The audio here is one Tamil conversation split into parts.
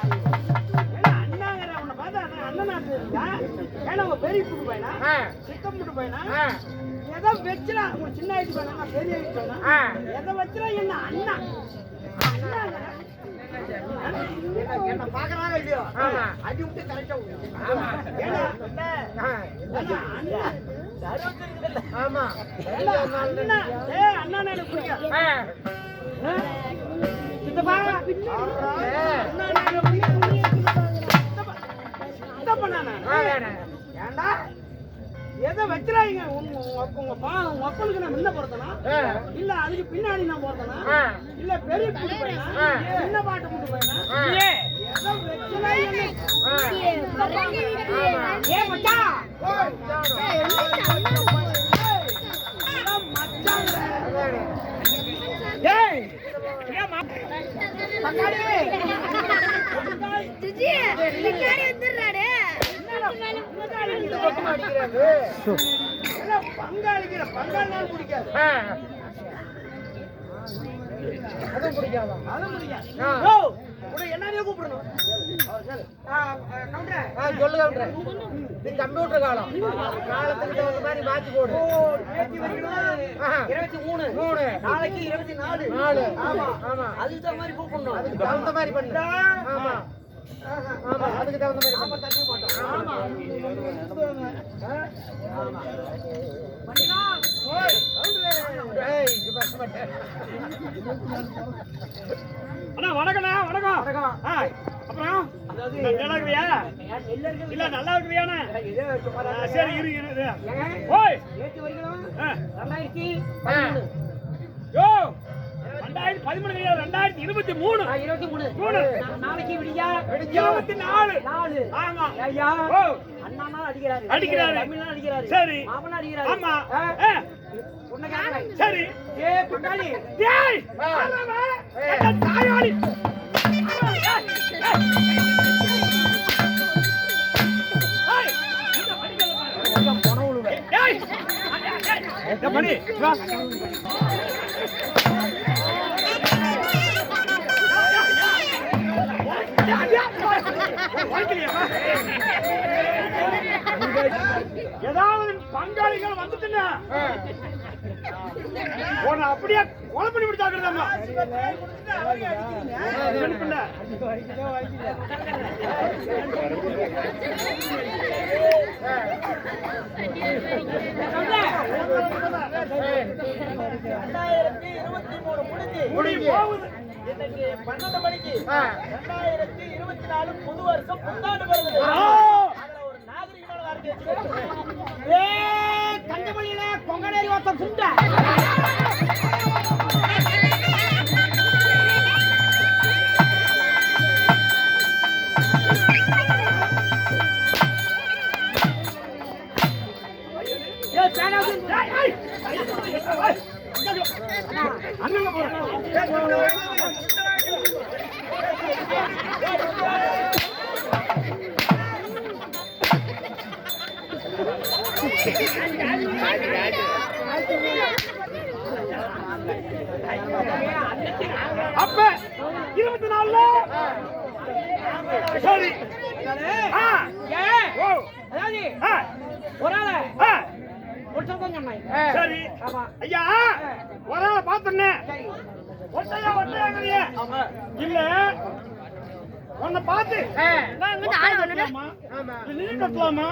அண்ணாங்கிற உன்னை பார்த்தா அண்ணனா தெரியுதா? ஏன்னா உங்க பெரிய புட்டு பையனா சித்தம் புட்டு பையனா எதை வச்சுனா உங்க சின்ன ஆயிட்டு பையனா பெரிய ஆயிட்டு பையனா எதை வச்சுனா என்ன அண்ணா என்ன பாக்குறாங்க இல்லையோ அடி விட்டு கரெக்டா ஆமா அண்ணா எனக்கு பிடிக்கும் சித்தப்பா ஏண்டா எதை வச்சிடாதீங்க உங்க மக்களுக்கு நான் முன்ன போறதனா இல்ல அதுக்கு பின்னாடி நான் போறதனா இல்ல பெரிய புட்டு பையனா சின்ன பாட்டு புட்டு பையனா எதை வச்சிடாதீங்க ஏ மச்சான் ஏய் பங்காளி துஜி பின்னாடி வந்துறானே பங்காளினால பிடிக்காது அதுவும் பிடிக்காதா அதுவும் பிடிக்காது என்னையே கூப்பிடணும் சொல்லு கவுண்டர் இது கம்ப்யூட்டர் காலம் காலத்துக்கு தகுந்த மாதிரி மாத்தி போடு 23 நாளைக்கு 24 ஆமா ஆமா அதுக்கு தகுந்த மாதிரி கூப்பிடணும் அதுக்கு தகுந்த மாதிரி பண்ணு ஆமா ஆமா அதுக்கு தகுந்த மாதிரி ஆமா தக்க மாட்டோம் ஆமா ஆமா பண்ணினா ஓய் கவுண்டர் ஏய் இது பஸ் பண்ணு அண்ணா வணக்கம்ண்ணா வணக்கம் வணக்கம் அப்புறம் நல்லா இருக்கியா இல்ல நல்லா இருக்கியாண்ணா சரி இரு ஓய் ஏத்தி வரீங்களா 2013 யோ 2013 2023 நாளைக்கு விடியா 24 ஆமா ஐயா அண்ணா அடிக்கிறாரு தமிழ்னா அடிக்கிறாரு சரி மாமனா அடிக்கிறாரு ஆமா உன்னை கேக்குறேன் சரி ஏ பங்காளி டேய் ஆமாமா தாயாடி ஏய் இந்த படிக்கல போனவுளே டேய் இந்த படி வா ஏதாவது பங்காளிகள் வந்துட்டுன்னா உன்னை அப்படியே கொலை பண்ணி விடுத்தாக்குறதாம்மா முடிஞ்சு போகுது இன்னைக்கு 12 மணிக்கு 2024 புது வருஷம் புத்தாண்டு வருது அதுல ஒரு நாகரிகமான வார்த்தை வச்சுக்கோ ஏ தங்கமணியில கொங்கடேரி வார்த்தை புண்டை ஏ பேனாது ஏய் அண்ணங்க போறேன் அப்ப 24 சரி ஒரு ஆள சரி ஐயா ஒரு ஆளை பார்த்தேன் ஒட்டையா இல்ல உன்னை பார்த்து நீ கட்டலாமா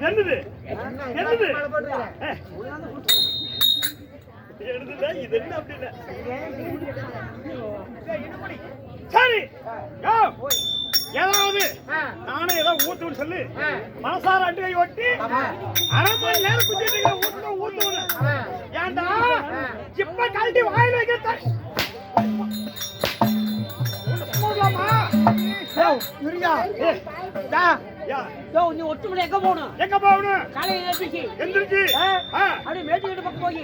என்னது என்னது இது என்ன அப்படின்னு சரி ஏதாவது நானே ஏதாவது ஊத்துன்னு சொல்லி மனசார அண்டு கை ஒட்டி அரை மணி நேரம் குத்திட்டு ஊத்துவனு ஏன்டா இப்ப கழட்டி வாயில் வைக்க நீ ஒட்டுமணி எங்க போகணும் காலையில எந்திரிச்சு அப்படியே மேட்டுக்கிட்டு பக்கம் போய்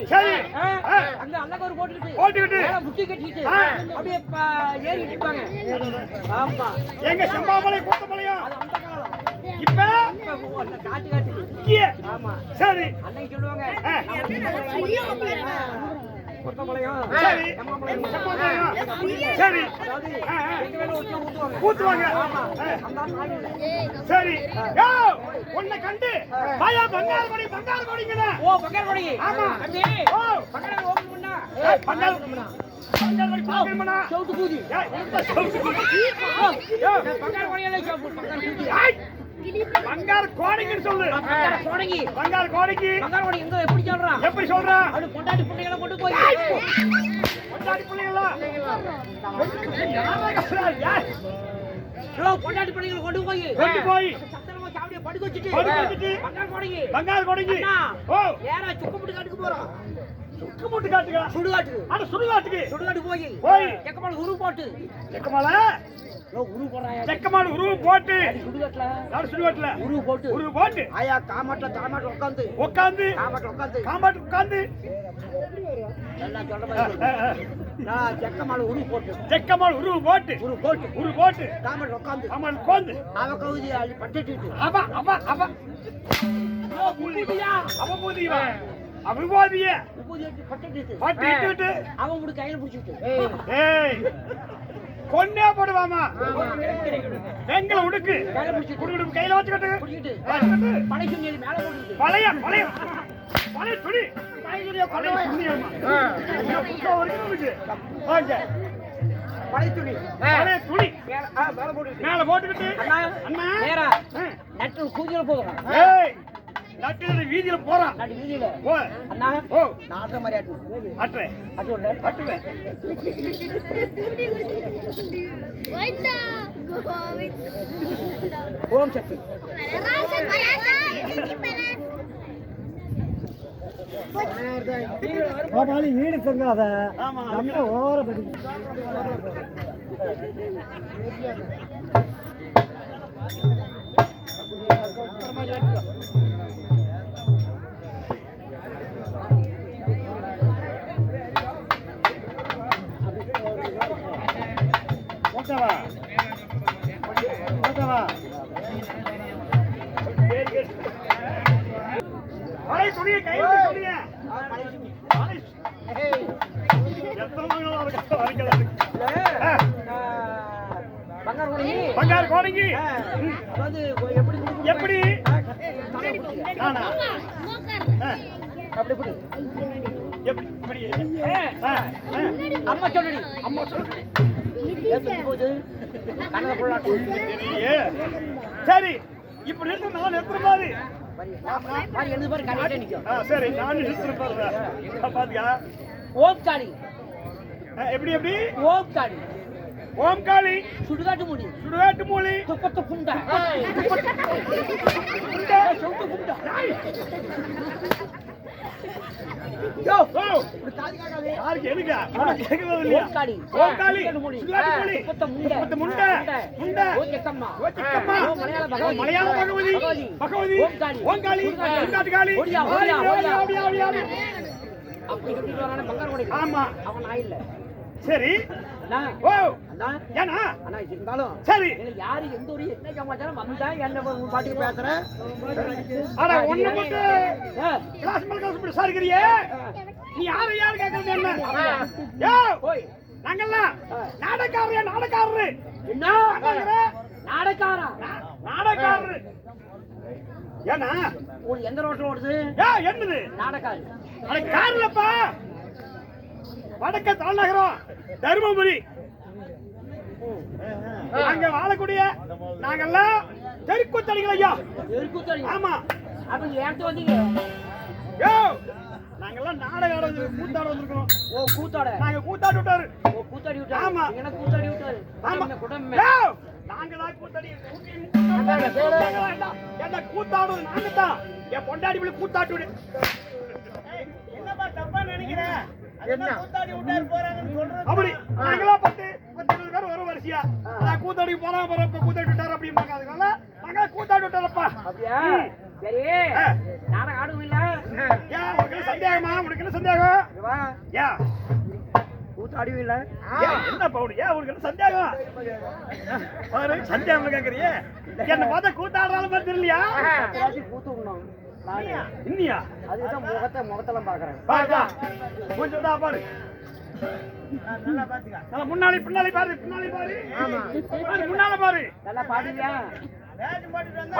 அங்க அல்லகோர் போட்டுக்கிட்டு முட்டி கட்டிட்டு அப்படியே ஏறிட்டு இருப்பாங்க. ஆமா எங்க செம்பாமலை கூட்டமலையா இப்ப முக்கிய. சரி அன்னைக்கு சொல்லுவாங்க சரி ஊத்துவாங்க. சரி உன்னை கண்டு பாயா பங்காரு கொடி பங்காரு கொடிங்கண்ணா. ஓ பங்காரு கொடி. ஆமா ஓ பங்காரு ஓபன் பண்ணா பங்காரு பங்காரு கொடி பாக்கணும்னா சவுத்து கூதி. சவுத்து கூதி. பங்காரு கொடியல பங்காரு கூதி. பங்காரு கோடிங்கன்னு சொல்லு. பங்காரு கோடிங்கி. பங்காரு கோடிங்கி. பங்காரு கோடி எங்க எப்படி சொல்றான்? எப்படி சொல்றான்? அது பொண்டாட்டி புள்ளைகளை கொண்டு போய் பொண்டாட்டி புள்ளைகளா? பொண்டாட்டி பிள்ளைங்களை கொண்டு போய் சத்திரமா சாவடியை படுக்க வச்சுட்டு பங்காரு கோடிங்கி. பங்காரு கோடிங்கி. ஓ ஏறா சுக்கமுட்டு காட்டுக்கு போறோம். சுக்கமுட்டு காட்டுங்க. சுடுகாட்டுக்கு. அட சுடுகாட்டுக்கு. சுடுகாட்டு போய் செக்கமால உரு போட்டு. செக்கமால உரு போறாயா? செக்கமால உரு போட்டு சுடுகாட்டுல. யார் சுடுகாட்டுல? உரு போட்டு. உரு போட்டு. ஆயா காமாட்ல உட்கார்ந்து. உட்கார்ந்து. காமாட்ல உட்கார்ந்து. எல்லாம் சொல்ற மாதிரி. நான் செக்கமால உரு போட்டு. செக்கமால உரு போட்டு. உரு போட்டு. காமாட்ல உட்கார்ந்து. காமாட்ல உட்கார்ந்து. அவ கவுதி அள்ளி பட்டிட்டு. அவ பூதியா. அவ பூதியா. அவிவாதிய பட்டிட்டு அவன் முடி கையில பிடிச்சிட்டு. ஏய் கொன்னே போடுவாமா. எங்களை உடுக்கு குடுகுடு கையில வச்சுக்கிட்டு பழைய துணி மேல போட்டு. பழைய பழைய பழைய துணி பழைய துணியாமா. பழைய துணி மேல போட்டுக்கிட்டு அண்ணா நேரா நட்டு கூதியில போதும். ஏய் நட்டு வீதியில போறான். நட்டு வீதியில போ அண்ணா. ஓ நான் ஆட்ற மாதிரி ஆட்டுவேன். ஆட்டுறேன் ஆட்டுவேன். ஓம் சக்தி. வீடு சொல்லாத நம்ம ஓரப்படி பழைய துணியை கையில துணிய பங்காரு கோடிங்கி. எப்படி அம்மா சொல்லி அம்மா சொல்லு. சரி இப்ப நிறுத்த நான் நிறுத்துற மாதிரி. சரி நான் நிறுத்துற பாத்தியா. ஓம் காளி. எப்படி எப்படி? ஓம் காளி. ஓம் காளி. சுடுகாட்டு மூலி. சுடுகாட்டு மூலி. துப்பத்து புண்டா. சொத்து புண்டா. யோ இப்படி காதி காடாதே. யாருக்கு எதுக்கு? கேக்குறது இல்லையா? ஓம் காளி. ஓம் காளி. சுடுகாட்டு மூலி. துப்பத்து முண்டை. முண்டை. ஓ செக்கம்மா. ஓ செக்கம்மா. மலையாள பகவதி. பகவதி. ஓம் காளி. ஓம் காளி. சுடுகாட்டு காளி. ஓடியா. அப்படி சொல்லிட்டு வரானே பங்காரு கோடி. ஆமா அவன் ஆயில்ல. சரி அண்ணா. ஓ அண்ணா. ஏனா அண்ணா இருந்தாலும் சரி யாரு எந்த ஒரு என்ன சமாச்சாரம் வந்தா என்ன பாட்டுக்கு பேசுறேன். அட ஒண்ணு மட்டும் கிளாஸ் மேல விசாரிக்கிறியே. நீ யாரு கேக்குறது என்ன? யோ போய் நாங்கெல்லாம் நாடகாரரு. என்ன நாடகாரரு ஏனா உங்களுக்கு எந்த ரோட்ல ஓடுது? என்னது நாடகாரு? அட கார்லப்பா. வடக்க தலைநகரம் தருமபுரி. அங்க வாழக்கூடிய நாங்கெல்லாம் தெருக்கூத்தடிகள் ஐயா. தெருக்கூத்தடி? ஆமா. அப்ப ஏன்ட்டு வந்தீங்க? யோ நாங்கெல்லாம் நாடகார கூத்தாட வந்திருக்கோம். ஓ கூத்தாட. நாங்க கூத்தாடி விட்டாரு. ஓ கூத்தாடி விட்டாரு. ஆமா. என்ன கூத்தாடி விட்டாரு? ஆமா குடமே. யோ நாங்க தான் கூத்தாடி. என்ன கூத்தாடுறது நாங்க தான். என் பொண்டாடி பிள்ளை கூத்தாட்டி விடு. என்னப்பா தப்பா நினைக்கிற? என்ன கூத்தாடி விட்டாரு போறாங்கன்னு சொல்றது? அப்படி நாங்கெல்லாம் 10-20 பேர் வர வரிசையா நான் கூத்தாடி போறப்ப கூத்தாடி விட்டாரு அப்படி பாக்காதனால நாங்க கூத்தாடி விட்டாரப்பா. அப்படியா? சரி நாடகம் ஆடுவோம் இல்ல? ஏன் உனக்கு சந்தேகமா? உனக்கு என்ன சந்தேகம்? வா. யா கூத்தாடுவீங்கள என்ன பவுன் ஏன் உனக்கு என்ன சந்தேகம் பாரு சந்தேகம் கேக்குறியே என்ன பார்த்தா கூத்தாடுறாலும் மாதிரி தெரியலையா கூத்து விடணும் இன்னியா அதுதான் முகத்தெல்லாம் பாக்குறேன் பாருப்பா கொஞ்சம் தான் பாரு முன்னாடி பின்னாடி பாரு பின்னாடி பாரு முன்னால பாரு நல்லா பாடுவியா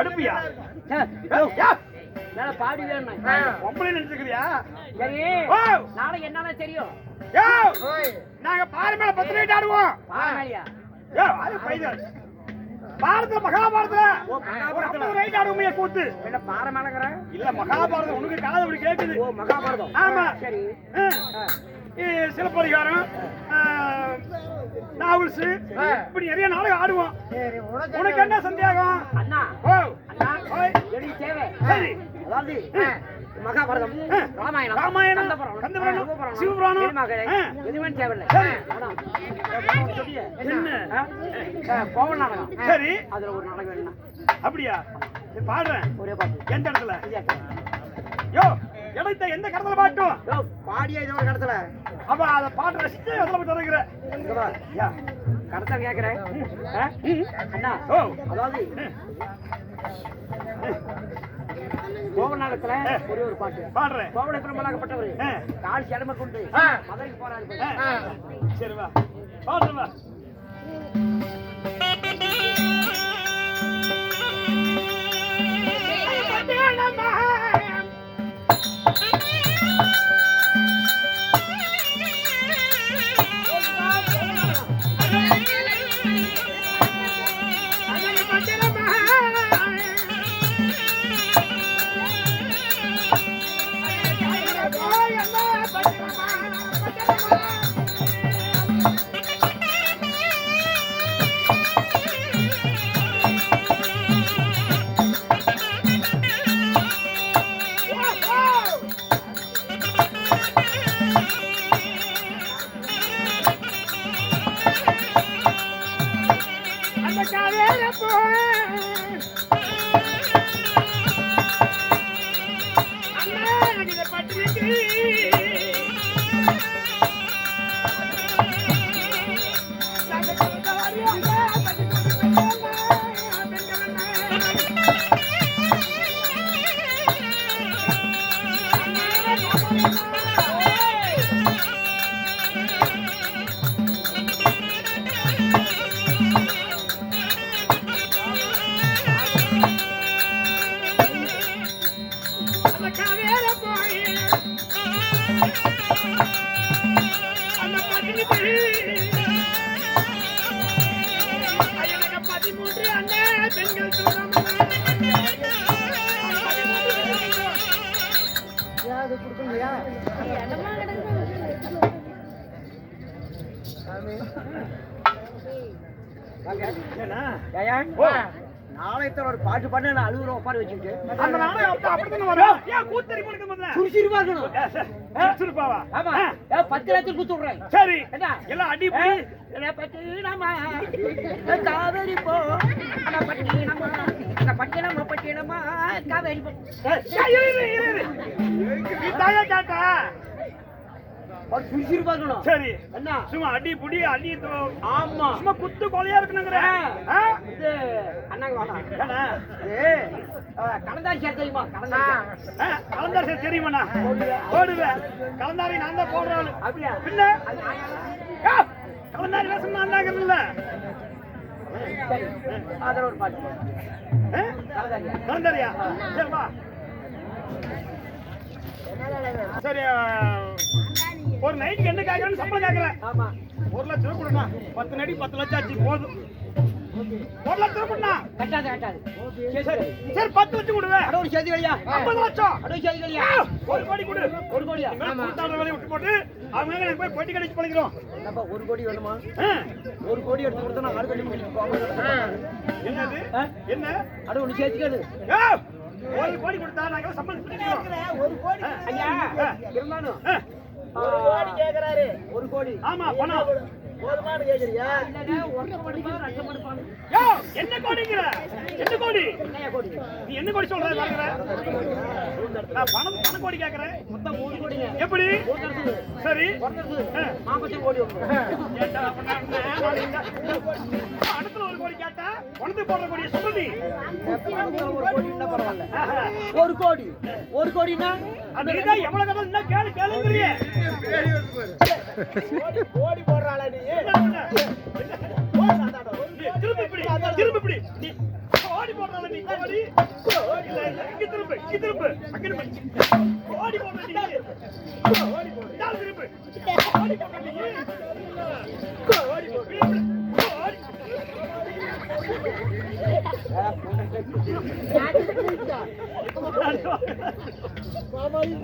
அடுப்பியா நல்லா பாடுவியா பொம்பளை நினைச்சுக்கிறியா சரி நாளைக்கு என்னன்னா தெரியும் நாங்க பாரு மேல 10 நைட் ஆடுவோம் பாரதத்துல மகாபாரதத்துல ரைட் ஆடுவோம் கூத்து என்ன பாறை மேலங்கிற இல்ல மகாபாரதம் உனக்கு காது அப்படி கேக்குது ஓ மகாபாரதம் ஆமா சரி சிலப்பதிகாரம் நாவல்ஸ் இப்படி நிறைய நாடகம் ஆடுவோம் உனக்கு என்ன சந்தேகம் அண்ணா ஓ அண்ணா ஓய் எனக்கு தேவை சரி அதாவது மகாபாரதம் ராமாயணம் கந்தபுராணம் சிவபுராணம் எதுவுமே தேவையில்லை என்ன கோவ நாடகம் சரி அதுல ஒரு நாடகம் வேணும் அப்படியா பாடுறேன் ஒரே பாட்டு எந்த இடத்துல யோ இடத்த எந்த கடத்துல பாட்டும் பாடியா இது ஒரு கடத்துல அப்ப அத பாட்டு ரசிச்சு அதுல போய் தொடங்குற கடத்த கேக்குறேன் அண்ணா ஓ அதாவது கோவநாகத்துல ஒரே ஒரு பாட்டு பாடுறேன் கோவலை பிரபலமாகப்பட்டவர் கால் கிளம்ப கொண்டு மதுரைக்கு போறாரு சரி வா பாடுறேன் வா நாளைக்கு ஒரு பாட்டு பண்ண நான் அழுகுற ஒப்பாரி வச்சுட்டு அந்த நாடகம் அப்படிதான் வரும் ஏன் கூத்தறி போடுங்க முதல்ல சுறுசுறுப்பா இருக்கணும் சுறுசுறுப்பாவா ஆமா 10 லட்சம் கூத்து விடுறேன் சரி என்ன எல்லாம் அடிப்படி காவேரி போ பட்டினமா பட்டினமா காவேரி போ கேட்டா சுறுசுறுப்பா இருக்கணும் சரி என்ன சும்மா அடி புடி அடி ஆமா சும்மா குத்து கொலையா இருக்கணுங்கிற இது அண்ணாங்க கலந்தாரி சேர் தெரியுமா கலந்தாரி சேர் தெரியுமாண்ணா ஓடுவேன் கலந்தாரி நான் தான் போடுறாள் அப்படியா பின்ன கலந்தாரி வேஷம் நான் தாங்கிறதுல அதில் ஒரு பாட்டு கலந்தாரியா சரிப்பா சரி ஒரு நைட்டுக்கு என்ன கேட்கறேன்னு சம்பளம் கேட்கறேன் ஆமா 1 லட்சம் கொடுண்ணா 10 நடி 10 லட்சம் ஆச்சு போதும் 1 லட்சம் கொடுண்ணா கட்டாது கட்டாது சரி 10 லட்சம் கொடுவேன் அட ஒரு செய்தி வழியா 50 லட்சம் அட ஒரு செய்தி வழியா 1 கோடி கொடு 1 கோடியா கூத்தாடுற வேலையை விட்டு போட்டு அவங்க எனக்கு போய் பொட்டி கடிச்சு பண்ணிக்கிறோம் என்னப்பா 1 கோடி வேணுமா 1 கோடி எடுத்து கொடுத்தா நான் 6 கோடி முடிச்சு போவேன் என்னது என்ன அட ஒன்னு சேர்த்துக்காது 1 கோடி கொடுத்தா நாங்க சம்பளம் பண்ணிக்கிறோம் 1 கோடி ஐயா இருந்தாலும் 1 கோடி கேக்குறாரு 1 கோடி ஆமா பணம் போதுமானு கேக்குறியா? இல்லைங்க, ஒன்றரை மணிப்பா, ரெண்டு மணிப்பானு. யோ, என்ன கோடிங்கிற? என்ன கோடி? என்னையா கோடி? நீ என்ன கோடி சொல்ற கேக்குற? நான் பணம் கோடி கேக்குறேன். மொத்தம் 3 கோடிங்க. எப்படி? ஒரு தரத்துக்கு. சரி. ஒரு தரத்துக்கு 40 கோடி வரும். ஏண்டா அப்ப அடுத்துல ஒரு கோடி கேட்டா உனக்கு போடுற கோடியை சொல்லி பணத்துல ஒரு கோடி இருந்தா பரவாயில்ல. ஆஹா. ஒரு கோடி. ஒரு கோடின்னா அந்த நீதான் எவ்வளவு கதை என்ன கேளு கேளுங்கறியே. கோடி போடுறாளா நீ? திரும்ப இப்படி நீ கோடி போடுறால நீ கோடி இல்ல இல்ல இங்க திரும்ப அங்க திரும்ப கோடி போடுற நீ கோடி போடு நாலு திரும்ப கோடி போடுற நீ கோடி போடு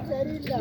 சரியில்லை.